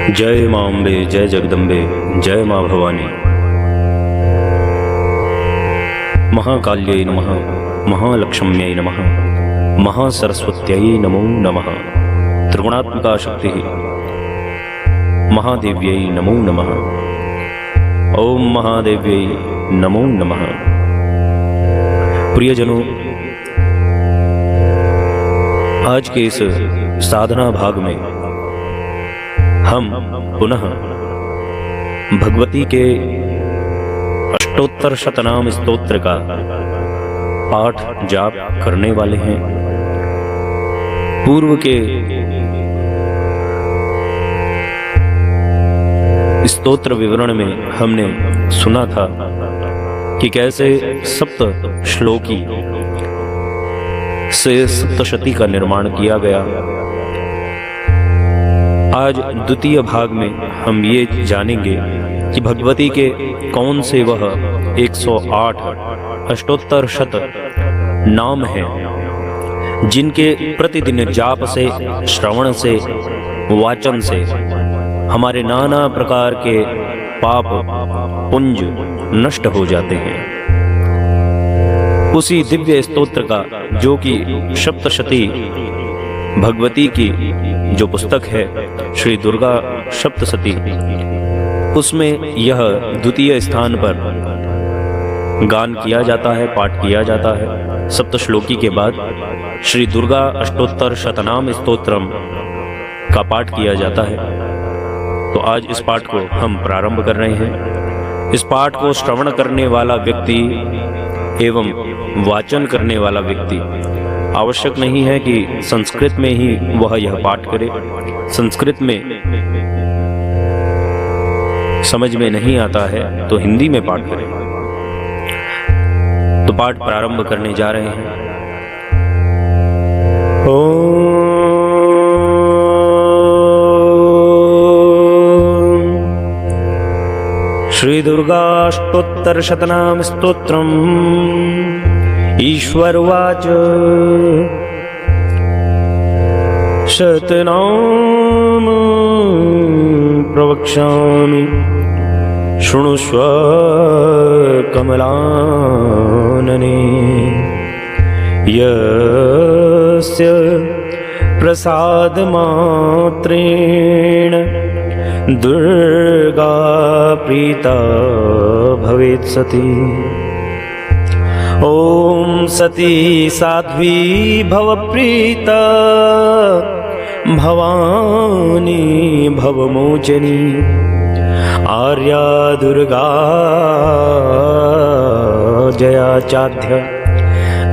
जय मां अम्बे, जय जगदम्बे, जय मां भवानी। महाकाल्यै नमः, महालक्ष्म्यै नमः, महासरस्वत्यै नमो नमः। त्रिगुणात्मिका शक्तिः महादेव्यै नमो नमः। ओम महादेव्यै नमो नमः। प्रियजनों, आज के इस साधना भाग में हम पुनः भगवती के अष्टोत्तर शतनाम स्तोत्र का पाठ जाप करने वाले हैं। पूर्व के स्तोत्र विवरण में हमने सुना था कि कैसे सप्त श्लोकी से सप्तशती का निर्माण किया गया। आज द्वितीय भाग में हम ये जानेंगे कि भगवती के कौन से वह 108 अष्टोत्तर शत नाम हैं जिनके प्रतिदिन जाप से, श्रवण से, वाचन से हमारे नाना प्रकार के पाप पुंज नष्ट हो जाते हैं। उसी दिव्य स्तोत्र का, जो कि सप्तशती भगवती की जो पुस्तक है श्री दुर्गा सप्तशती, उसमें यह द्वितीय स्थान पर गान किया जाता है, पाठ किया जाता है। सप्तश्लोकी के बाद श्री दुर्गा अष्टोत्तर शतनाम स्तोत्रम का पाठ किया जाता है। तो आज इस पाठ को हम प्रारंभ कर रहे हैं। इस पाठ को श्रवण करने वाला व्यक्ति एवं वाचन करने वाला व्यक्ति, आवश्यक नहीं है कि संस्कृत में ही वह यह पाठ करे। संस्कृत में समझ में नहीं आता है तो हिंदी में पाठ करें। तो पाठ प्रारंभ करने जा रहे हैं। ओम श्री दुर्गाष्टोत्तर शतनाम स्तोत्रम। ईश्वरवाच शतनाम प्रवक्ष्यामि शृणुष्व कमलानने। यस्य प्रसाद मात्रेण दुर्गा प्रीता भवेत् सती। ओम सती साध्वी भवप्रीता भवानी भवमोचनी। आर्या दुर्गा जया चाध्य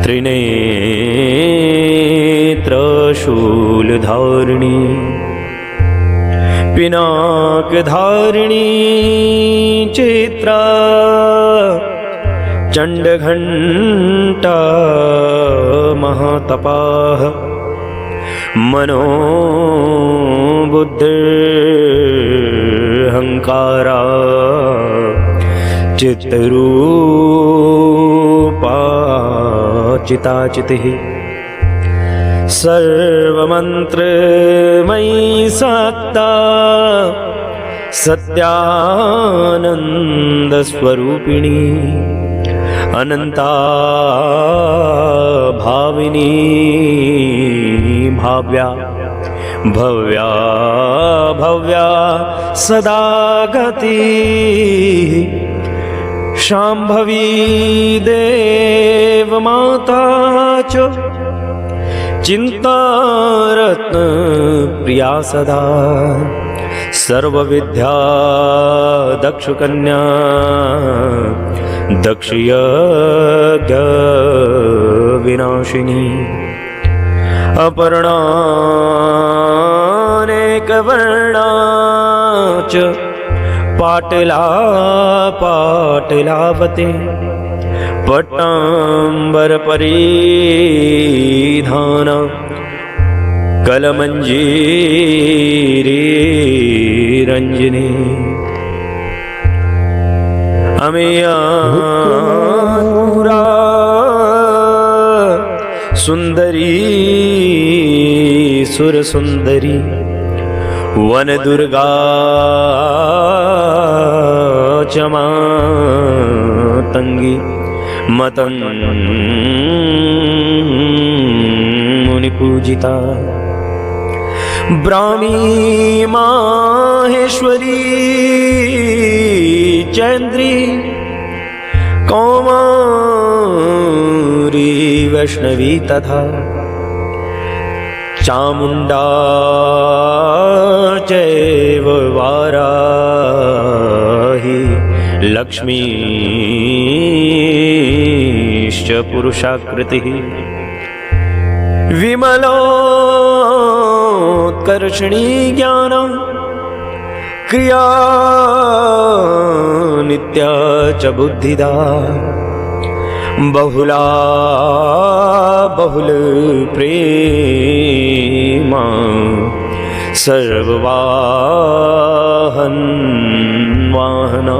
त्रिनेत्रशूलधारिणी। पिनाकधारिणी चित्रा चंडघंटा महातपाः। मनोबुद्धिर्हंकारा चित्तरूपा चिताचितिः। सर्वमंत्रमयी सक्ता सत्यानंदस्वरूपिणी। अनंता भाविनी भाव्या भव्या भव्या सदा गति। शांभवी देव माता च चिंतारत्न प्रिया सदा। सर्वविद्या दक्षकन्या दक्षयज्ञ विनाशिनी। अपर्णानेकवर्णा च पाटला पाटलावती। पट्टांबर परिधाना कलमंजीरी रंजनी। अमेया सुंदरी सुर सुंदरी। वन दुर्गा च मातंगी मुनि पूजिता। ब्राह्मी माहेश्वरी चैन्द्री कौमारी वैष्णवी तथा चामुंडा चैव वाराही लक्ष्मीश्च पुरुषाकृतिः। विमलोत्कर्षणी ज्ञान क्रिया नित्या च बुद्धिदा। बहुला बहुल प्रेमा सर्ववाहन वाहना।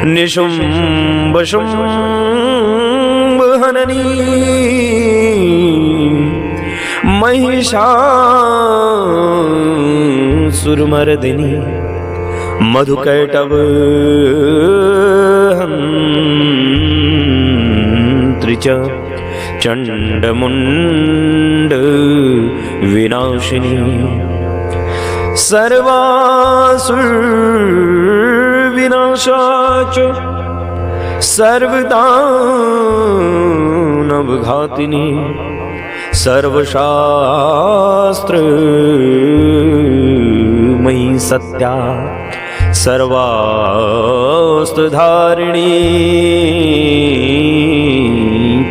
निशुम्भ शुम्भ हननी महिषासुरमर्दिनी। मधुकैटभ हन्त्री च चण्डमुण्ड विनाशिनी। सर्वासुर विनाशा च सर्वदानवघातिनी। सर्वशास्त्र मयि सत्या सर्वास्त्रधारिणी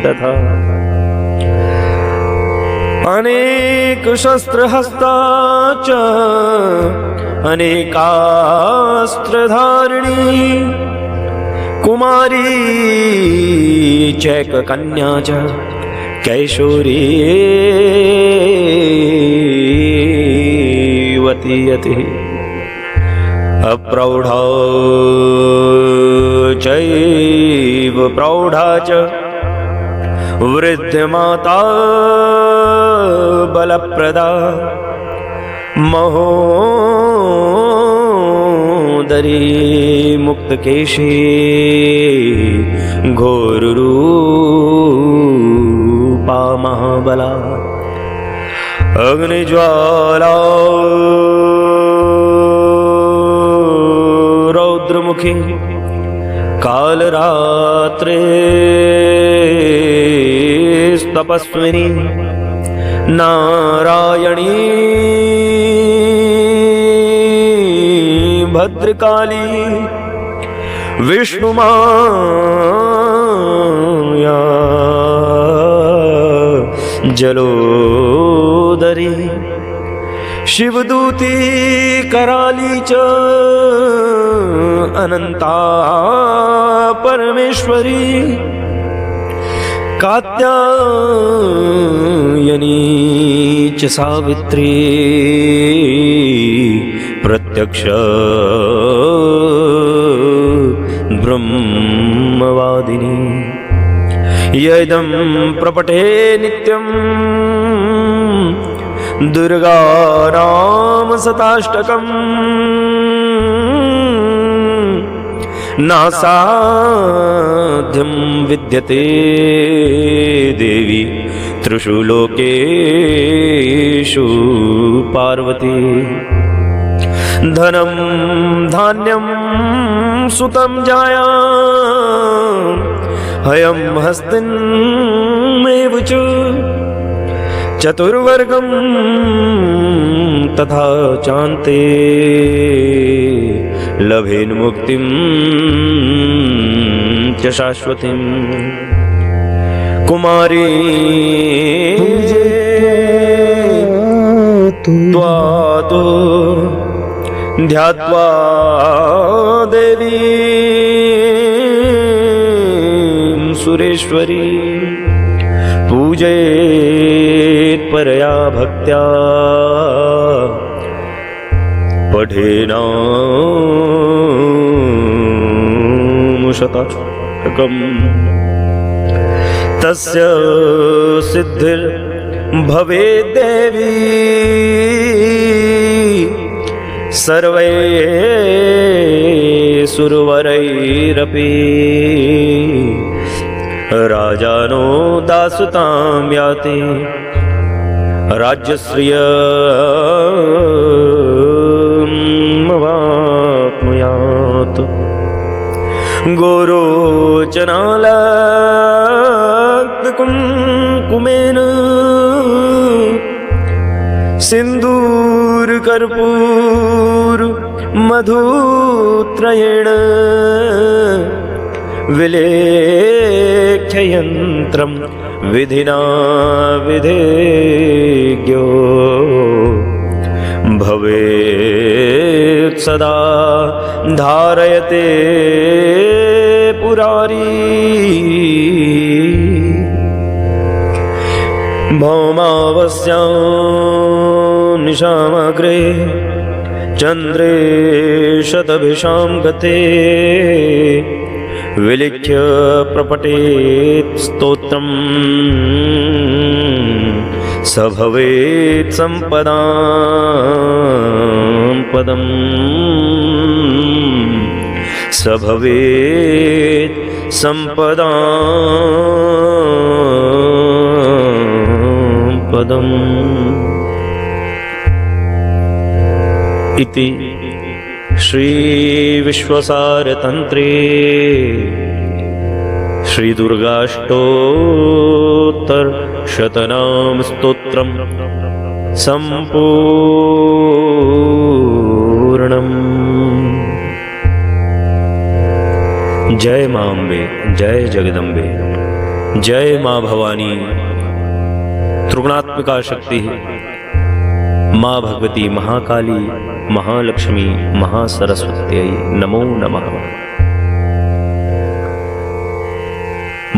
तथा। अनेक शस्त्रहस्ता च अनेकास्त्रधारिणी। कुमारी चैककन्या च कैशोरीवती यति। अप्रौढ़ा चैव प्रौढ़ा च वृद्धमाता बलप्रदा। महोदरी मुक्तकेशी घोररूपा महाबला। अग्निज्वाला रौद्रमुखी कालरात्रे तपस्विनी। नारायणी भद्रकाली विष्णुमाया जलोदरी। शिवदूती कराली च अनंता परमेश्वरी। कात्यायनी च सावित्री प्रत्यक्ष ब्रह्मवादिनी। यदं प्रपठे नित्यं दुर्गा नाम शताष्टकम्। नासाध्यं विद्यते देवी त्रिषु लोकेषु पार्वती। धनं धान्यं सुतं जाया हयं हस्तिमेव च। चतुर्वर्गं तथा चान्ते लभेन मुक्तिं च शाश्वतीं। कुमारी त्वातो ध्यात्वा देवी सुरेश्वरी। पूजयेत् परया भक्त्या पठेनाम शतकम्। तस्य सिद्धिर्भवेत् देवी सर्वैर्सुरवरैरपि राजानो दासतां याति राज्यश्रियमवाप्नुयात् गोरोचनालक्तकुङ्कुमेन सिन्दूरकर्पूर मधुत्रयेण विलेख्य यन्त्रं विधिना विधेज्ञो भवेत् सदा धारयते पुरारी भौमावस्यां निशामग्रे चन्द्रे शतभिषां गते विलिख्य प्रपठेत् स्तोत्रम् स भवेत् सम्पदां पदम् स भवेत् सम्पदां पदम्। इति श्री विश्वसारतंत्रे श्री दुर्गाष्टोत्तर शतनाम स्तोत्रम संपूर्णम। जय मां अम्बे, जय जगदम्बे, जय मां भवानी त्रिगुणात्मिका शक्ति, मां भगवती महाकाली महालक्ष्मी महासरस्वत्यै नमो नमः।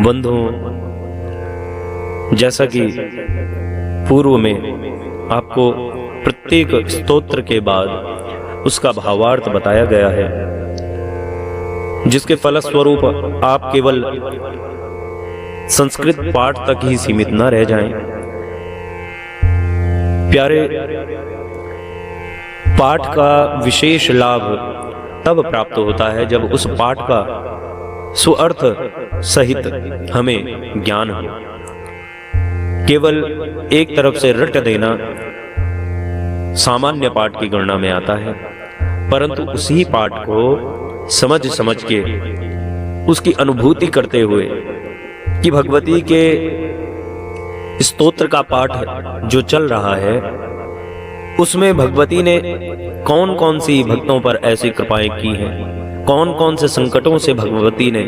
बंधुओं, जैसा कि पूर्व में आपको प्रत्येक स्तोत्र के बाद उसका भावार्थ बताया गया है, जिसके फलस्वरूप आप केवल संस्कृत पाठ तक ही सीमित न रह जाएं। प्यारे, पाठ का विशेष लाभ तब प्राप्त होता है जब उस पाठ का सुअर्थ सहित हमें ज्ञान हो। केवल एक तरफ से रट देना सामान्य पाठ की गणना में आता है, परंतु उसी पाठ को समझ समझ के उसकी अनुभूति करते हुए कि भगवती के स्तोत्र का पाठ जो चल रहा है उसमें भगवती ने कौन कौन सी भक्तों पर ऐसी कृपाएं की हैं, कौन कौन से संकटों से भगवती ने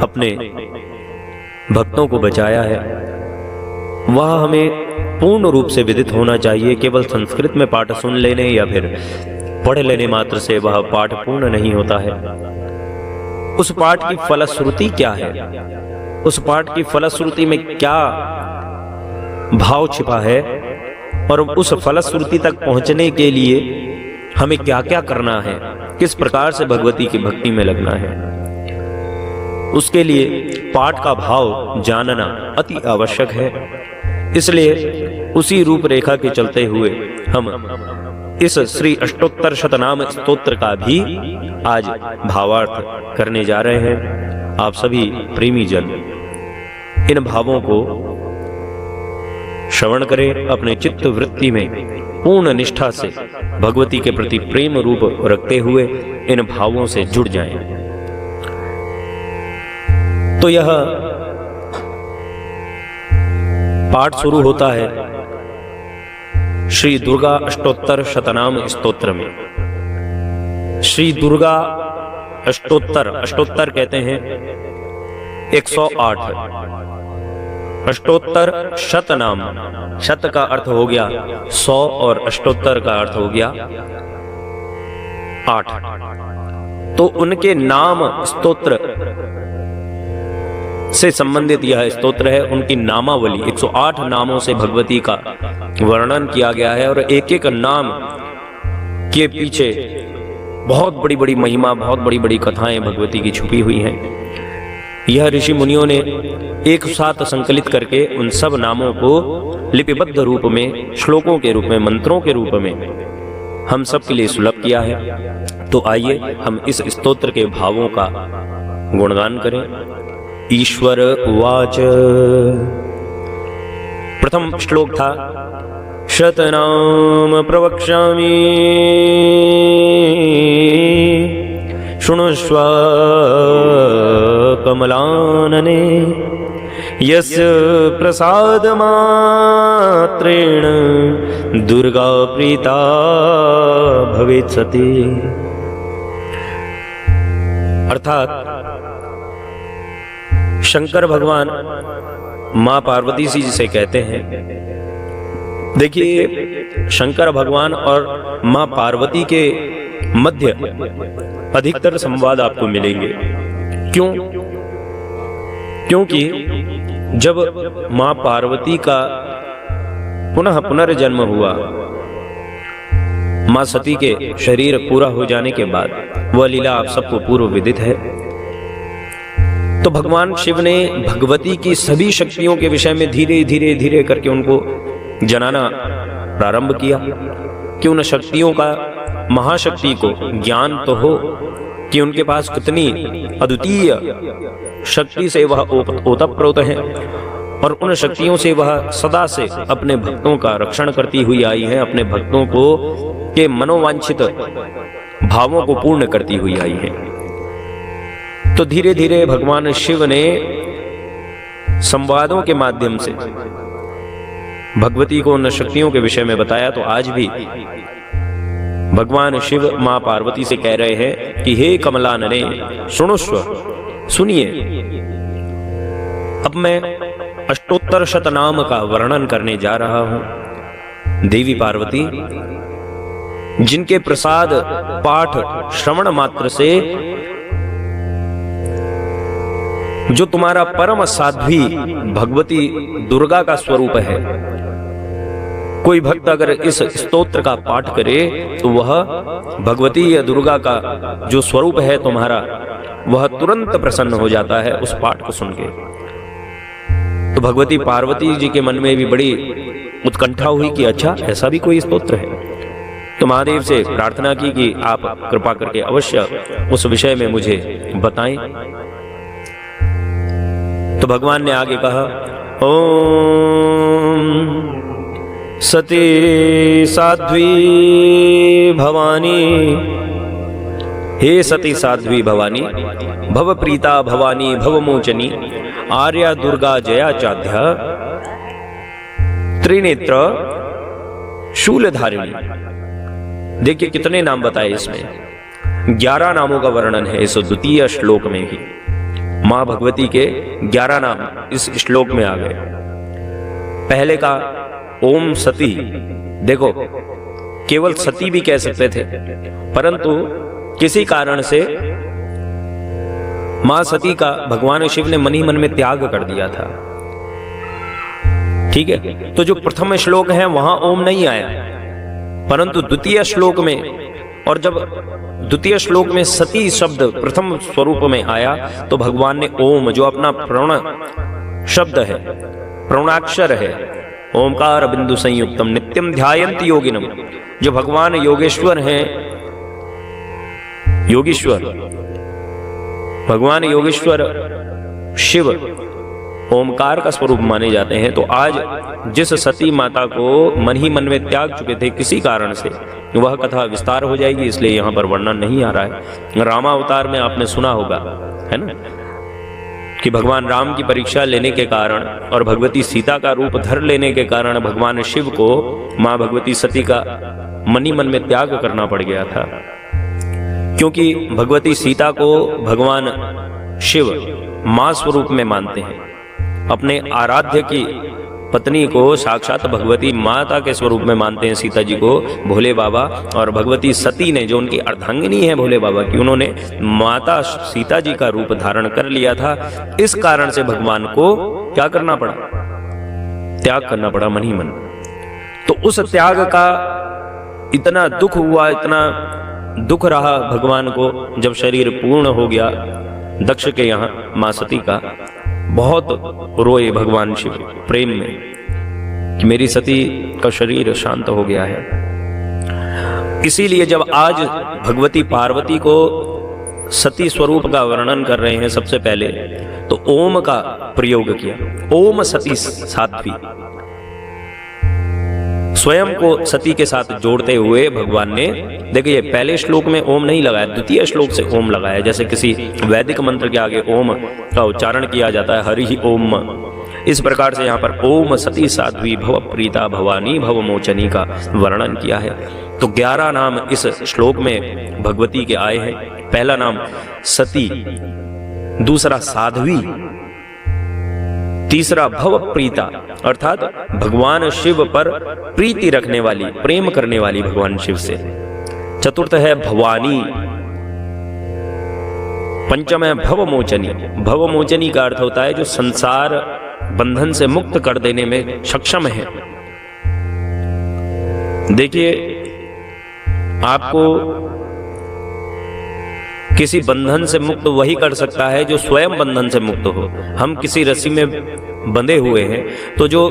अपने भक्तों को बचाया है, वह हमें पूर्ण रूप से विदित होना चाहिए। केवल संस्कृत में पाठ सुन लेने या फिर पढ़ लेने मात्र से वह पाठ पूर्ण नहीं होता है। उस पाठ की फलश्रुति क्या है, उस पाठ की फलश्रुति में क्या भाव छिपा है और उस फलश्रुति तक पहुंचने के लिए हमें क्या क्या करना है, किस प्रकार से भगवती की भक्ति में लगना है, उसके लिए पाठ का भाव जानना अति आवश्यक है। इसलिए उसी रूपरेखा के चलते हुए हम इस श्री अष्टोत्तर शतनाम स्तोत्र का भी आज भावार्थ करने जा रहे हैं। आप सभी प्रेमी जन इन भावों को श्रवण करें, अपने चित्त वृत्ति में पूर्ण निष्ठा से भगवती के प्रति प्रेम रूप रखते हुए इन भावों से जुड़ जाएं। तो यह पाठ शुरू होता है श्री दुर्गा अष्टोत्तर शतनाम स्तोत्र में। श्री दुर्गा अष्टोत्तर, अष्टोत्तर कहते हैं 108, अष्टोत्तर शतनाम, शत का अर्थ हो गया 100 और अष्टोत्तर का अर्थ हो गया 8। तो उनके नाम स्तोत्र से संबंधित यह स्तोत्र है। उनकी नामावली 108 नामों से भगवती का वर्णन किया गया है और एक एक नाम के पीछे बहुत बड़ी बड़ी महिमा, बहुत बड़ी बड़ी कथाएं भगवती की छुपी हुई हैं। यह ऋषि मुनियों ने एक साथ संकलित करके उन सब नामों को लिपिबद्ध रूप में, श्लोकों के रूप में, मंत्रों के रूप में हम सब के लिए सुलभ किया है। तो आइए हम इस स्तोत्र के भावों का गुणगान करें। ईश्वर उवाच। प्रथम श्लोक था शतनाम प्रवक्ष्यामि शृणुष्व कमलानने यस्य प्रसाद मात्रेण दुर्गा प्रीता भवेत् सती। अर्थात शंकर भगवान मां पार्वती जी से कहते हैं, देखिए शंकर भगवान और मां पार्वती के मध्य अधिकतर संवाद आपको मिलेंगे। क्यों? क्योंकि जब मां पार्वती का पुनः पुनर्जन्म हुआ, मां सती के शरीर पूरा हो जाने के बाद, वह लीला आप सबको पूर्व विदित है। तो भगवान शिव ने भगवती की सभी शक्तियों के विषय में धीरे धीरे धीरे करके उनको जनाना प्रारंभ किया कि उन शक्तियों का, महाशक्ति को ज्ञान तो हो कि उनके पास कितनी अद्वितीय शक्ति से वह ओतप्रोत है और उन शक्तियों से वह सदा से अपने भक्तों का रक्षण करती हुई आई है, अपने भक्तों को के मनोवांछित भावों को पूर्ण करती हुई आई है। तो धीरे धीरे भगवान शिव ने संवादों के माध्यम से भगवती को उन शक्तियों के विषय में बताया। तो आज भी भगवान शिव मां पार्वती से कह रहे हैं कि हे कमलानने शृणुष्व, सुनिए। अब मैं अष्टोत्तर शतनाम का वर्णन करने जा रहा हूं। देवी पार्वती जिनके प्रसाद पाठ श्रवण मात्र से जो तुम्हारा परम साध्वी भगवती दुर्गा का स्वरूप है, कोई भक्त अगर इस स्तोत्र का पाठ करे तो वह भगवती या दुर्गा का जो स्वरूप है तुम्हारा, वह तुरंत प्रसन्न हो जाता है उस पाठ को सुन के। तो भगवती पार्वती जी के मन में भी बड़ी उत्कंठा हुई कि अच्छा ऐसा भी कोई स्तोत्र है। तो महादेव से प्रार्थना की कि आप कृपा करके अवश्य उस विषय में मुझे बताएं। तो भगवान ने आगे कहा, ओम सती साध्वी भवानी, हे सती साध्वी भवानी, भव प्रीता भवानी भवमोचनी, आर्या दुर्गा जया चाध्या, त्रिनेत्र शूलधारिणी। देखिए कितने नाम बताए इसमें, 11 नामों का वर्णन है इस द्वितीय श्लोक में ही। मां भगवती के 11 नाम इस श्लोक में आ गए। पहले का ओम सती, देखो केवल सती भी कह सकते थे, परंतु किसी कारण से मां सती का भगवान शिव ने मन ही मन में त्याग कर दिया था। ठीक है, तो जो प्रथम श्लोक है वहां ओम नहीं आया, परंतु द्वितीय श्लोक में, और जब द्वितीय श्लोक में सती शब्द प्रथम स्वरूप में आया तो भगवान ने ओम, जो अपना प्रण शब्द है, प्रणाक्षर है, ओमकार बिंदु संयुक्तम नित्यम ध्यायन्ति योगिनम, जो भगवान योगेश्वर हैं, योगीश्वर भगवान योगेश्वर शिव ओमकार का स्वरूप माने जाते हैं। तो आज जिस सती माता को मन ही मन में त्याग चुके थे किसी कारण से, वह कथा विस्तार हो जाएगी, इसलिए यहां पर वर्णन नहीं आ रहा है। रामावतार में आपने सुना होगा, है ना, कि भगवान राम की परीक्षा लेने के कारण और भगवती सीता का रूप धर लेने के कारण भगवान शिव को मां भगवती सती का मन ही मन में त्याग करना पड़ गया था, क्योंकि भगवती सीता को भगवान शिव मां स्वरूप में मानते हैं। अपने आराध्य की पत्नी को साक्षात भगवती माता के स्वरूप में मानते हैं, सीता जी को भोले बाबा, और भगवती सती ने जो उनकी अर्धांगिनी है भोले बाबा की, उन्होंने माता सीता जी का रूप धारण कर लिया था। इस कारण से भगवान को क्या करना पड़ा, त्याग करना पड़ा मन ही मन। तो उस त्याग का इतना दुख हुआ, इतना दुख रहा भगवान को जब शरीर पूर्ण हो गया दक्ष के यहाँ मां सती का। बहुत रोए भगवान शिव प्रेम में कि मेरी सती का शरीर शांत हो गया है। इसीलिए जब आज भगवती पार्वती को सती स्वरूप का वर्णन कर रहे हैं सबसे पहले तो ओम का प्रयोग किया। ओम सती साध्वी, स्वयं को सती के साथ जोड़ते हुए भगवान ने, देखिए पहले श्लोक में ओम नहीं लगाया, द्वितीय श्लोक से ओम लगाया। जैसे किसी वैदिक मंत्र के आगे ओम का उच्चारण किया जाता है, हरि ओम, इस प्रकार से यहाँ पर ओम सती साध्वी भव प्रीता भवानी भव मोचनी का वर्णन किया है। तो 11 नाम इस श्लोक में भगवती के आए हैं। पहला नाम सती, दूसरा साध्वी, तीसरा भव प्रीता अर्थात भगवान शिव पर प्रीति रखने वाली, प्रेम करने वाली भगवान शिव से। चतुर्थ है भवानी, पंचम है भवमोचनी। भवमोचनी का अर्थ होता है जो संसार बंधन से मुक्त कर देने में सक्षम है। देखिए आपको किसी बंधन से मुक्त वही कर सकता है जो स्वयं बंधन से मुक्त हो। हम किसी रस्सी में बंधे हुए हैं तो जो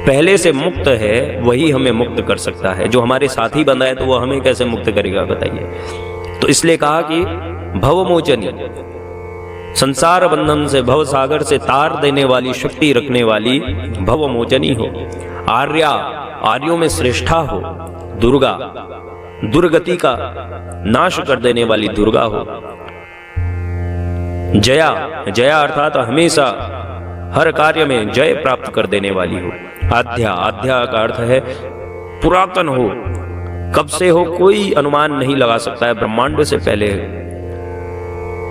पहले से मुक्त है वही हमें मुक्त कर सकता है। जो हमारे साथ ही बंधा है तो वो हमें कैसे मुक्त करेगा बताइए। तो इसलिए कहा कि भवमोचनी, संसार बंधन से, भव सागर से तार देने वाली, शक्ति रखने वाली भवमोचनी हो। आर्या, आर्यों में श्रेष्ठा हो। दुर्गा, दुर्गति का नाश कर देने वाली दुर्गा हो। जया, जया अर्थात हमेशा हर कार्य में जय प्राप्त कर देने वाली हो। आद्या, आद्या का अर्थ है पुरातन हो, कब से हो कोई अनुमान नहीं लगा सकता है, ब्रह्मांड से पहले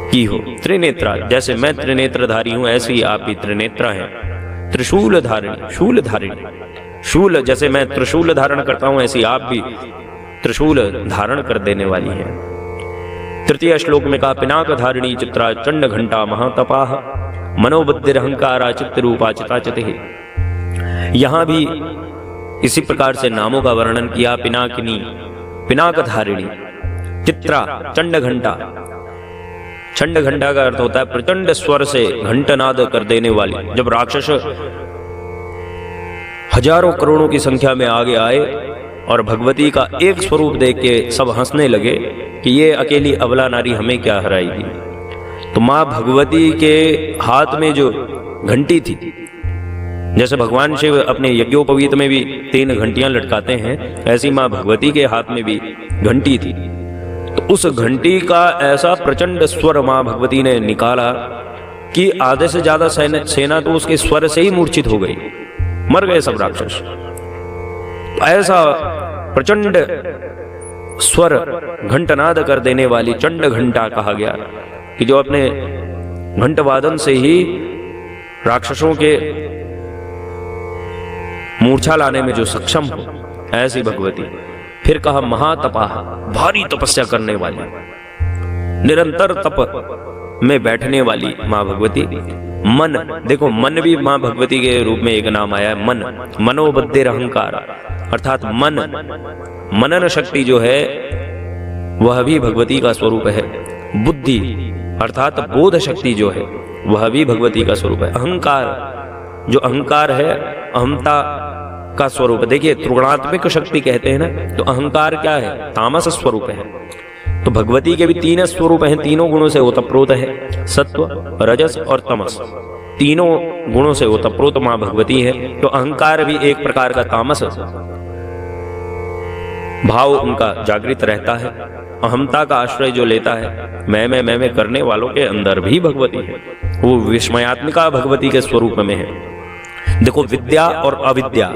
की हो। त्रिनेत्रा, जैसे मैं त्रिनेत्रधारी हूं ऐसे ही आप भी त्रिनेत्रा हैं। त्रिशूल धारिणी, शूल धारिणी, शूल जैसे मैं त्रिशूल धारण करता हूं ऐसी आप भी त्रिशूल धारण कर देने वाली है। तृतीय श्लोक में कहा पिनाक धारिणी चित्रा चंड घंटा महातपाह मनोबुद्धिरहंकारा चित्त रूपा चिताचिते। यहां भी इसी प्रकार से नामों का वर्णन किया। पिनाकिनी, पिनाक धारिणी, चित्रा, चंड घंटा। चंड घंटा का अर्थ होता है प्रचंड स्वर से घंटनाद कर देने वाली। जब राक्षस हजारों करोड़ों की संख्या में आगे आए और भगवती का एक स्वरूप देख के सब हंसने लगे कि ये अकेली अबला नारी हमें क्या हराएगी, तो मां भगवती के हाथ में जो घंटी थी, जैसे भगवान शिव अपने यज्ञोपवीत में भी 3 घंटियां लटकाते हैं, ऐसी मां भगवती के हाथ में भी घंटी थी। तो उस घंटी का ऐसा प्रचंड स्वर मां भगवती ने निकाला कि आधे से ज्यादा सेना तो उसके स्वर से ही मूर्छित हो गई, मर गए सब राक्षस। ऐसा प्रचंड स्वर घंटनाद कर देने वाली चंड घंटा कहा गया कि जो अपने घंटवादन से ही राक्षसों के मूर्छा लाने में जो सक्षम हो, ऐसी भगवती। फिर कहा महातपाह, भारी तपस्या करने वाली, निरंतर तप में बैठने वाली मां भगवती। मन, देखो मन भी मां भगवती के रूप में एक नाम आया है, मन, मनोबुद्धिर अहंकार अर्थात मन, मनन शक्ति जो है वह भी भगवती का स्वरूप है। बुद्धि अर्थात बोध शक्ति जो है वह भी भगवती का स्वरूप है। अहंकार, जो अहंकार है अहमता का स्वरूप। देखिए त्रिगुणात्मक शक्ति कहते हैं ना, तो अहंकार क्या है, तामस स्वरूप है। तो भगवती के भी 3 स्वरूप हैं, तीनों गुणों से ओतप्रोत है, सत्व, रजस और तमस। तीनों गुणों से ओतप्रोत मां भगवती है। तो अहंकार भी एक प्रकार का तामस भाव उनका जागृत रहता है। अहमता का आश्रय जो लेता है, मैं करने वालों के अंदर भी भगवती है, वो विस्मयात्मिका भगवती के स्वरूप में है। देखो विद्या और अविद्या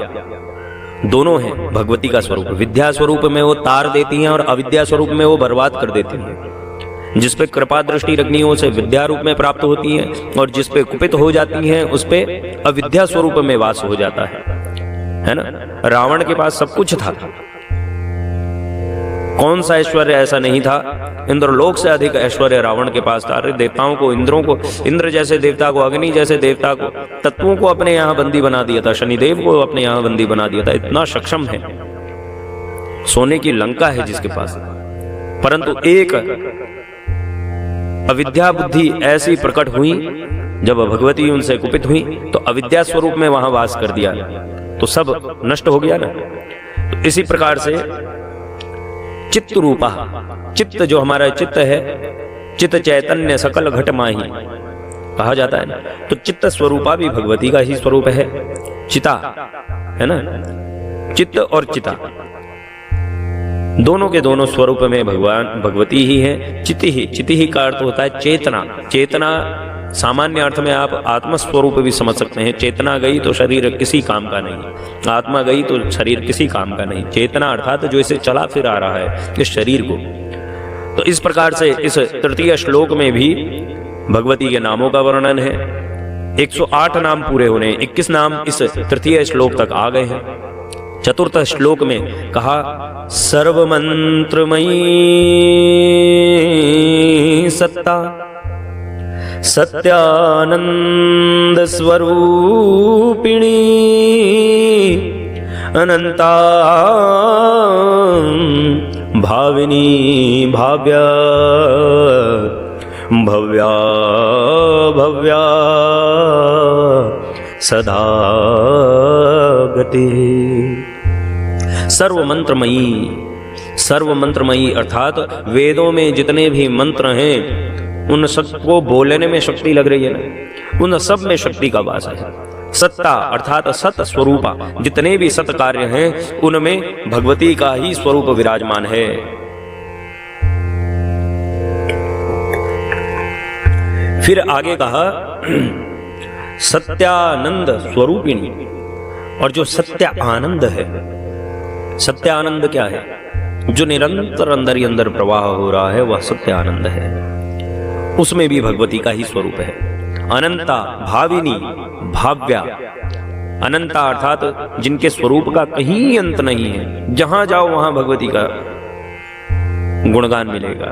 दोनों हैं भगवती का स्वरूप। विद्या स्वरूप में वो तार देती हैं और अविद्या स्वरूप में वो बर्बाद कर देती हैं। जिस पे कृपा दृष्टि रखनी है उसे विद्या रूप में प्राप्त होती है, और जिस पे कुपित हो जाती हैं उस पे अविद्या स्वरूप में वास हो जाता है ना। रावण के पास सब कुछ था, कौन सा ऐश्वर्य ऐसा नहीं था, इंद्रलोक से अधिक ऐश्वर्य रावण के पास था। अरे देवताओं को, इंद्रों को, इंद्र जैसे देवता को, अग्नि जैसे देवता को, तत्वों को अपने यहां बंदी बना दिया था, शनिदेव को अपने यहां बंदी बना दिया था। इतना सक्षम है, सोने की लंका है जिसके पास। परंतु एक अविद्या बुद्धि ऐसी प्रकट हुई, जब भगवती उनसे कुपित हुई तो अविद्या स्वरूप में वहां वास कर दिया, तो सब नष्ट हो गया ना। तो इसी प्रकार से चित्त रूपा, चित्त जो हमारा चित्त है, चित्त चैतन्य सकल घट माही कहा जाता है ना, तो चित्त स्वरूपा भी भगवती का ही स्वरूप है। चिता है ना, चित्त और चिता दोनों के दोनों स्वरूप में भगवान भगवती ही है। चिति ही का अर्थ होता है चेतना। चेतना सामान्य अर्थ में आप आत्मस्वरूप भी समझ सकते हैं। चेतना गई तो शरीर किसी काम का नहीं, आत्मा गई तो शरीर किसी काम का नहीं। चेतना अर्थात जो इसे चला फिर आ रहा है इस शरीर को। तो इस प्रकार से इस तृतीय श्लोक में भी भगवती के नामों का वर्णन है। 108 नाम पूरे होने, 21 नाम इस तृतीय श्लोक तक आ गए हैं। चतुर्थ श्लोक में कहा सर्वमंत्रमयी सत्ता सत्यानंद स्वरूपिणी अनंता भाविनी भाव्या भव्या भव्या सदा गति। सर्वमंत्रमयी, सर्वमंत्रमयी अर्थात वेदों में जितने भी मंत्र हैं उन सबको बोलने में शक्ति लग रही है ना, उन सब में शक्ति का वास है। सत्ता अर्थात सत स्वरूपा, जितने भी सत कार्य हैं उनमें भगवती का ही स्वरूप विराजमान है। फिर आगे कहा सत्यानंद स्वरूपिणी, और जो सत्य आनंद है, सत्य आनंद क्या है? जो निरंतर अंदर ही अंदर प्रवाह हो रहा है वह सत्य आनंद है, उसमें भी भगवती का ही स्वरूप है। अनंता भाविनी भाव्या, अनंता अर्थात जिनके स्वरूप का कहीं अंत नहीं है, जहां जाओ वहां भगवती का गुणगान मिलेगा।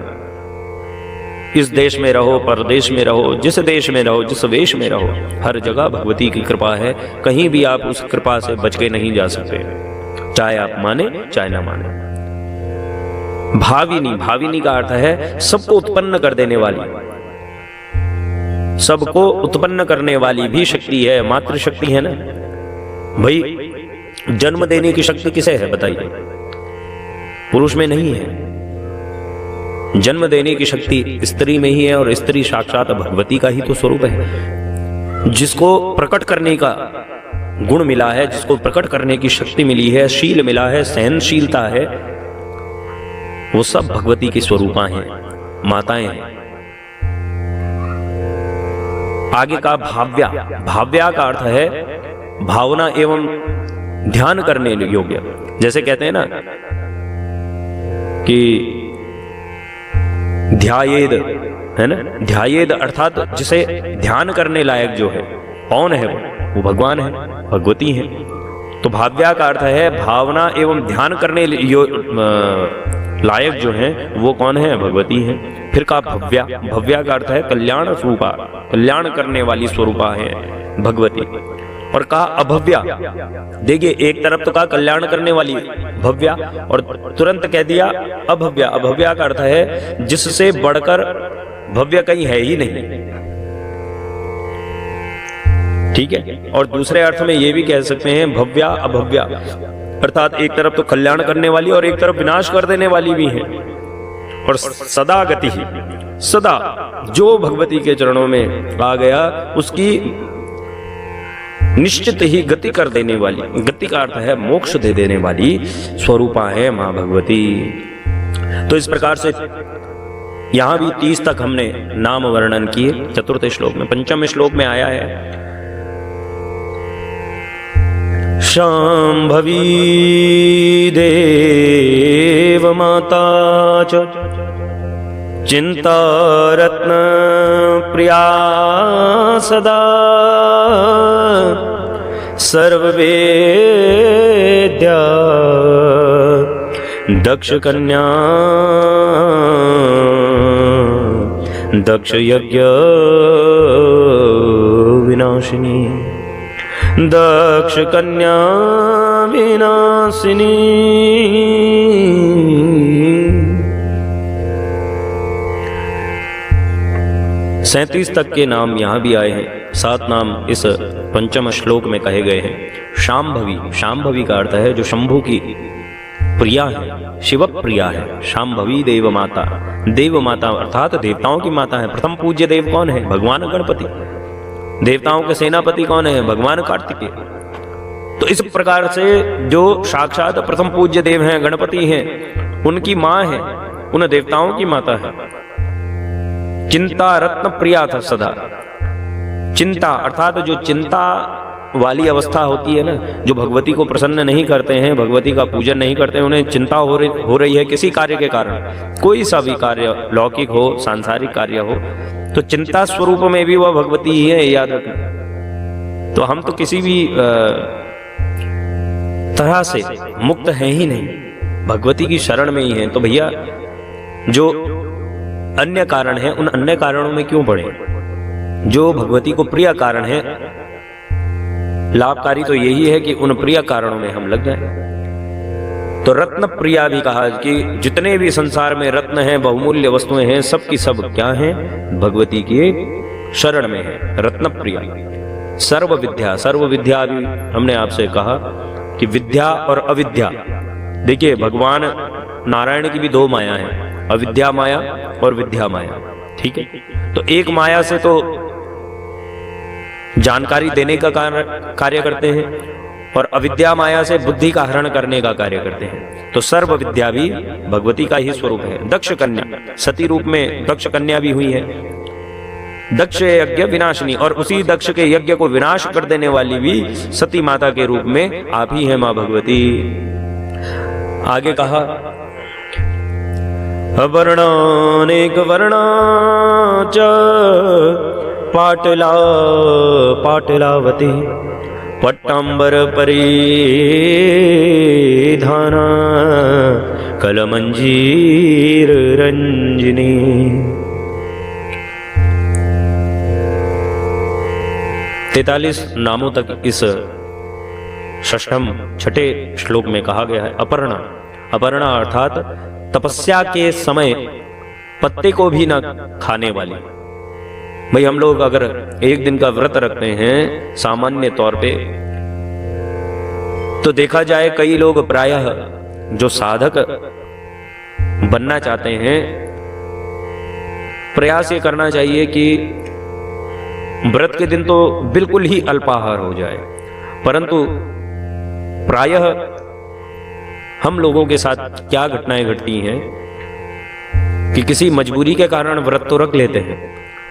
इस देश में रहो, परदेश में रहो, जिस देश में रहो, जिस वेश में रहो, हर जगह भगवती की कृपा है। कहीं भी आप उस कृपा से बच के नहीं जा सकते, चाहे आप माने चाहे ना माने। भाविनी, भाविनी का अर्थ है सबको उत्पन्न कर देने वाली, सबको उत्पन्न करने वाली भी शक्ति है, मातृ शक्ति है ना भाई। जन्म देने की शक्ति किसे है बताइए? पुरुष में नहीं है। जन्म देने की शक्ति स्त्री में ही है, और स्त्री साक्षात भगवती का ही तो स्वरूप है। जिसको प्रकट करने का गुण मिला है, जिसको प्रकट करने की शक्ति मिली है, शील मिला है, सहनशीलता है, वो सब भगवती की स्वरूपा हैं, माताएं हैं। आगे का भाव्या, भाव्या का अर्थ है भावना एवं ध्यान करने योग्य। जैसे कहते हैं ना कि ध्यायेद, है ना, ध्यायेद अर्थात जिसे ध्यान करने लायक जो है, कौन है वो भगवान है, भगवती है। तो भाव्या का अर्थ है भावना एवं ध्यान करने लायक जो है वो कौन है? भगवती है। फिर कहा भव्या, भव्या का अर्थ है कल्याण स्वरूपा, कल्याण करने वाली स्वरूपा है भगवती। और कहा अभव्या, देखिए एक तरफ तो कहा कल्याण करने वाली भव्या, और तुरंत कह दिया अभव्या। अभव्या का अर्थ है जिससे बढ़कर भव्य कहीं है ही नहीं, ठीक है। और दूसरे अर्थ में ये भी कह सकते हैं भव्या अभव्या, अर्थात एक तरफ तो कल्याण करने वाली और एक तरफ विनाश कर देने वाली भी है। और सदा गति ही, सदा जो भगवती के चरणों में आ गया उसकी निश्चित ही गति कर देने वाली, गति का अर्थ है मोक्ष दे देने वाली स्वरूपा है मां भगवती। तो इस प्रकार से यहां भी 30 तक हमने नाम वर्णन किए चतुर्थ श्लोक में। पंचम श्लोक में आया है शांभवी देव माता च चिंता रत्न प्रिया सदा सर्ववेद्या दक्ष कन्या दक्ष यज्ञ विनाशिनी, दक्ष कन्या विनाशिनी। 37 तक के नाम यहाँ भी आए हैं, 7 नाम इस पंचम श्लोक में कहे गए हैं। शांभवी, शांभवी का अर्थ है जो शंभु की प्रिया है, शिव प्रिया है। शांभवी देव माता, देव माता अर्थात देवताओं की माता है। प्रथम पूज्य देव कौन है? भगवान गणपति। देवताओं के सेनापति कौन है? भगवान कार्तिकेय। तो इस प्रकार से जो साक्षात प्रथम पूज्य देव हैं, गणपति हैं, उनकी मां है, उन देवताओं की माता है। चिंता रत्न प्रिया था सदा। चिंता अर्थात जो चिंता वाली अवस्था होती है ना, जो भगवती को प्रसन्न नहीं करते हैं, भगवती का पूजन नहीं करते हैं, उन्हें चिंता हो रही है किसी कार्य के कारण, कोई सा भी कार्य, लौकिक हो, सांसारिक कार्य हो, तो चिंता स्वरूप में भी वह भगवती ही है, याद रखना। तो हम तो किसी भी तरह से मुक्त हैं ही नहीं, भगवती की शरण में ही हैं। तो भैया जो अन्य कारण है, उन अन्य कारणों में क्यों पड़े? जो भगवती को प्रिय कारण है, लाभकारी तो यही है कि उन प्रिय कारणों में हम लग जाएं। तो रत्न प्रिया भी कहा कि जितने भी संसार में रत्न हैं, बहुमूल्य वस्तुएं हैं, सब की सब क्या हैं? भगवती की शरण में है, रत्न प्रिया। सर्व विद्या, सर्व विद्या भी हमने आपसे कहा कि विद्या और अविद्या, देखिए भगवान नारायण की भी दो माया है, अविद्या माया और विद्या माया, ठीक है। तो एक माया से तो जानकारी देने का कार्य करते हैं और अविद्या माया से बुद्धि का हरण करने का कार्य करते हैं। तो सर्व विद्या भी भगवती का ही स्वरूप है। दक्ष कन्या, सती रूप में दक्ष कन्या भी हुई है। दक्ष यज्ञ विनाशिनी, और उसी दक्ष के यज्ञ को विनाश कर देने वाली भी सती माता के रूप में आप ही हैं मां भगवती। आगे कहा अवर्णानेक वर्णा च पाटला पाटलावती पट्टांबर परिधाना कलमंजीर रंजनी। तैतालीस नामों तक इस षष्ठम छठे श्लोक में कहा गया है। अपर्णा, अपर्णा अर्थात तपस्या के समय पत्ते को भी न खाने वाली। भाई हम लोग अगर एक दिन का व्रत रखते हैं सामान्य तौर पे, तो देखा जाए कई लोग प्रायः जो साधक बनना चाहते हैं, प्रयास ये करना चाहिए कि व्रत के दिन तो बिल्कुल ही अल्पाहार हो जाए। परंतु प्रायः हम लोगों के साथ क्या घटनाएं घटती हैं कि किसी मजबूरी के कारण व्रत तो रख लेते हैं,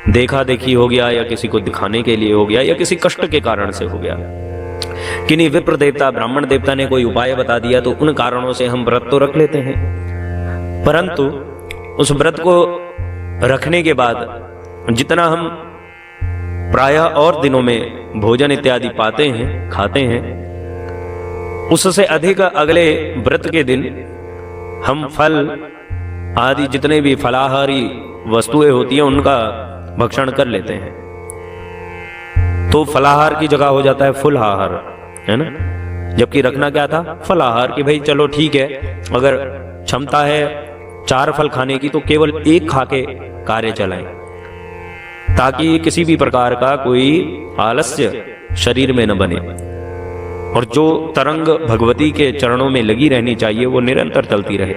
देखा देखी हो गया, या किसी को दिखाने के लिए हो गया, या किसी कष्ट के कारण से हो गया, किन्हीं विप्र देवता ब्राह्मण देवता ने कोई उपाय बता दिया, तो उन कारणों से हम व्रत तो रख लेते हैं। परंतु उस व्रत को रखने के बाद जितना हम प्रायः और दिनों में भोजन इत्यादि पाते हैं, खाते हैं, उससे अधिक अगले व्रत के दिन हम फल आदि जितने भी फलाहारी वस्तुएं होती हैं उनका भक्षण कर लेते हैं। तो फलाहार की जगह हो जाता है फुलाहार, है ना। जबकि रखना क्या था? फलाहार। कि भाई चलो ठीक है, अगर क्षमता है 4 फल खाने की तो केवल 1 खा के कार्य चलाएं, ताकि किसी भी प्रकार का कोई आलस्य शरीर में न बने। और जो तरंग भगवती के चरणों में लगी रहनी चाहिए वो निरंतर चलती रहे।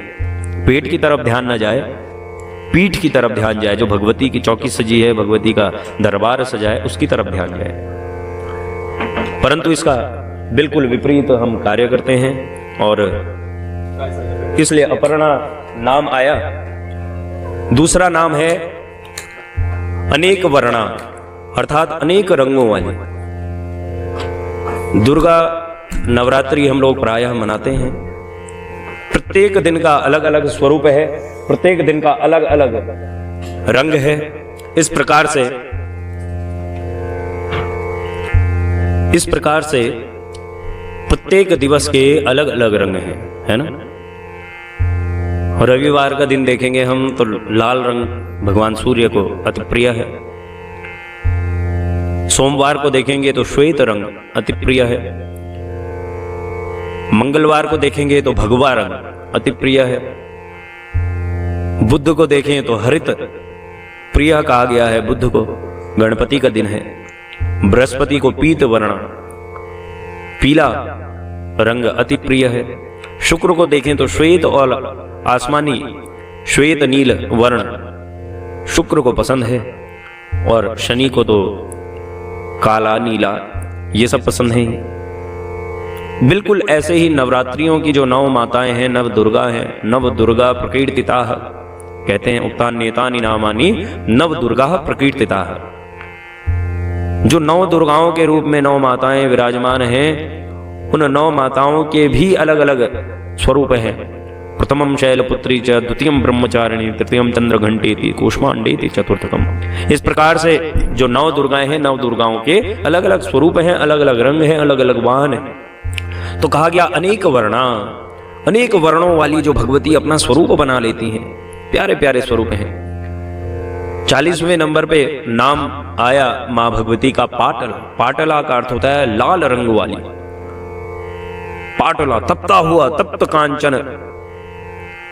पेट की तरफ ध्यान न जाए, पीठ की तरफ ध्यान जाए। जो भगवती की चौकी सजी है, भगवती का दरबार सजा है, उसकी तरफ ध्यान जाए। परंतु इसका बिल्कुल विपरीत हम कार्य करते हैं, और इसलिए अपर्णा नाम आया। दूसरा नाम है अनेक वर्णा, अर्थात अनेक रंगों वाली। दुर्गा नवरात्रि हम लोग प्रायः मनाते हैं। प्रत्येक दिन का अलग अलग स्वरूप है, प्रत्येक दिन का अलग अलग रंग है। इस प्रकार से प्रत्येक दिवस के अलग अलग रंग हैं, है ना। और रविवार का दिन देखेंगे हम तो लाल रंग भगवान सूर्य को अति प्रिय है। सोमवार को देखेंगे तो श्वेत रंग अति प्रिय है। मंगलवार को देखेंगे तो भगवा रंग अति प्रिय है। बुध को देखें तो हरित प्रिय कहा गया है बुध को, गणपति का दिन है। बृहस्पति को पीत वर्ण पीला रंग अति प्रिय है। शुक्र को देखें तो श्वेत और आसमानी श्वेत नील वर्ण शुक्र को पसंद है, और शनि को तो काला नीला ये सब पसंद है। बिल्कुल ऐसे ही नवरात्रियों की जो 9 माताएं हैं, नव दुर्गा हैं, नव दुर्गा प्रकीर्तिता कहते हैं, उत्तान्येतानि नामानि नव दुर्गा प्रकीर्तिता। जो 9 दुर्गाओं के रूप में 9 माताएं विराजमान हैं, उन 9 माताओं के भी अलग अलग स्वरूप हैं। प्रथमम शैलपुत्री च, द्वितीयम ब्रह्मचारिणी, तृतीयम चंद्रघंटेति, कूष्मांडेति, चतुर्थकम। इस प्रकार से जो 9 दुर्गाएं हैं, 9 दुर्गाओं के अलग अलग स्वरूप हैं, अलग अलग रंग हैं, अलग अलग वाहन हैं। तो कहा गया अनेक वर्णा, अनेक वर्णों वाली जो भगवती अपना स्वरूप बना लेती हैं, प्यारे प्यारे स्वरूप हैं। 40वें नंबर पे नाम आया मां भगवती का पाटला। पाटला का अर्थ होता है लाल रंग वाली। पाटला तपता हुआ तप्त कांचन